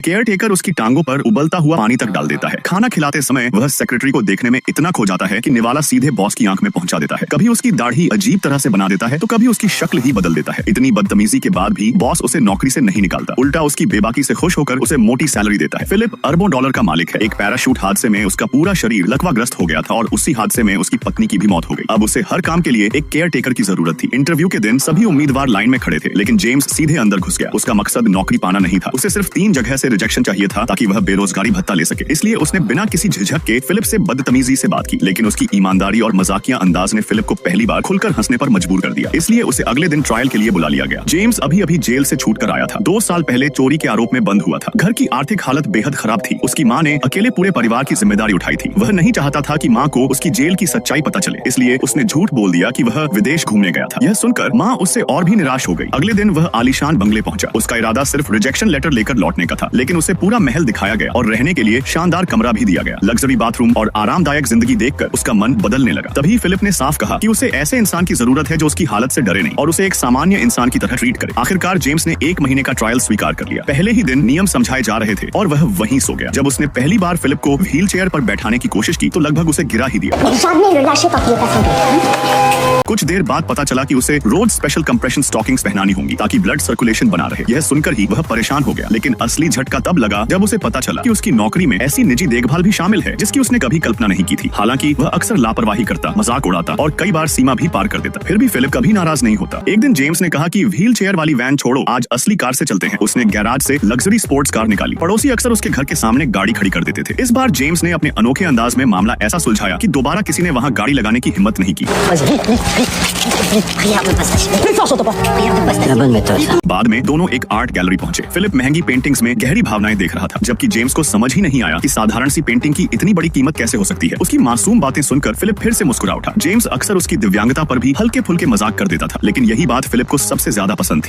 Care taker उसकी टांगों पर उबलता हुआ पानी तक डाल देता है। खाना खिलाते समय वह सेक्रेटरी को देखने में इतना खो जाता है कि निवाला सीधे बॉस की आंख में पहुंचा देता है। कभी उसकी दाढ़ी अजीब तरह से बना देता है तो कभी उसकी शक्ल ही बदल देता है। इतनी बदतमीजी के बाद भी बॉस उसे नौकरी से नहीं निकालता, उल्टा उसकी बेबाकी से खुश होकर उसे मोटी सैलरी देता है। फिलिप अरबों डॉलर का मालिक है। एक पैराशूट हादसे में उसका पूरा शरीर लकवाग्रस्त हो गया था और उसी हादसे में उसकी पत्नी की भी मौत हो गई। अब उसे हर काम के लिए एक केयर टेकर की जरूरत थी। इंटरव्यू के दिन सभी उम्मीदवार लाइन में खड़े थे, लेकिन जेम्स सीधे अंदर घुस गया। उसका मकसद नौकरी पाना नहीं था, उसे सिर्फ 3 जगह से रिजेक्शन चाहिए था ताकि वह बेरोजगारी भत्ता ले सके। इसलिए उसने बिना किसी झिझक के फिलिप से बदतमीजी से बात की, लेकिन उसकी ईमानदारी और मजाकिया अंदाज ने फिलिप को पहली बार खुलकर हंसने पर मजबूर कर दिया। इसलिए उसे अगले दिन ट्रायल के लिए बुला लिया गया। जेम्स अभी अभी जेल से छूट कर आया था। 2 साल पहले चोरी के आरोप में बंद हुआ था। घर की आर्थिक हालत बेहद खराब थी। उसकी माँ ने अकेले पूरे परिवार की जिम्मेदारी उठाई थी। वह नहीं चाहता था कि माँ को उसकी जेल की सच्चाई पता चले, इसलिए उसने झूठ बोल दिया कि वह विदेश घूमने गया था। यह सुनकर माँ उससे और भी निराश हो गई। अगले दिन वह आलीशान बंगले पहुंचा। उसका इरादा सिर्फ रिजेक्शन लेटर लेकर लौटने का था, लेकिन उसे पूरा महल दिखाया गया और रहने के लिए शानदार कमरा भी दिया गया। लग्जरी बाथरूम और आरामदायक जिंदगी देखकर उसका मन बदलने लगा। तभी फिलिप ने साफ कहा कि उसे ऐसे इंसान की जरूरत है जो उसकी हालत से डरे नहीं और उसे एक सामान्य इंसान की तरह ट्रीट करे। आखिरकार जेम्स ने 1 महीने का ट्रायल स्वीकार कर लिया। पहले ही दिन नियम समझाए जा रहे थे और वह वहीं सो गया। जब उसने पहली बार फिलिप को व्हील चेयर पर बैठाने की कोशिश की तो लगभग उसे गिरा ही दिया। कुछ देर बाद पता चला कि उसे रोज स्पेशल कंप्रेशन स्टॉकिंग्स पहनानी होंगी ताकि ब्लड सर्कुलेशन बना रहे। यह सुनकर ही वह परेशान हो गया, लेकिन असली झटका तब लगा जब उसे पता चला कि उसकी नौकरी में ऐसी निजी देखभाल भी शामिल है जिसकी उसने कभी कल्पना नहीं की थी। हालांकि वह अक्सर लापरवाही करता, मजाक उड़ाता और कई बार सीमा भी पार कर देता, फिर भी फिलिप कभी नाराज नहीं होता। एक दिन जेम्स ने कहा कि व्हील चेयर वाली वैन छोड़ो, आज असली कार से चलते हैं। उसने गैराज से लग्जरी स्पोर्ट्स कार निकाली। पड़ोसी अक्सर उसके घर के सामने गाड़ी खड़ी कर देते थे। इस बार जेम्स ने अपने अनोखे अंदाज में मामला ऐसा सुलझाया कि दोबारा किसी ने वहाँ गाड़ी लगाने की हिम्मत नहीं की। बाद में दोनों एक आर्ट गैलरी पहुंचे। फिलिप महंगी पेंटिंग्स में गहरी भावनाएं देख रहा था, जबकि जेम्स को समझ ही नहीं आया कि साधारण सी पेंटिंग की इतनी बड़ी कीमत कैसे हो सकती है। उसकी मासूम बातें सुनकर फिलिप फिर से मुस्कुरा उठा। जेम्स अक्सर उसकी दिव्यांगता पर भी हल्के फुल्के मजाक कर देता था, लेकिन यही बात फिलिप को सबसे ज्यादा पसंद थी।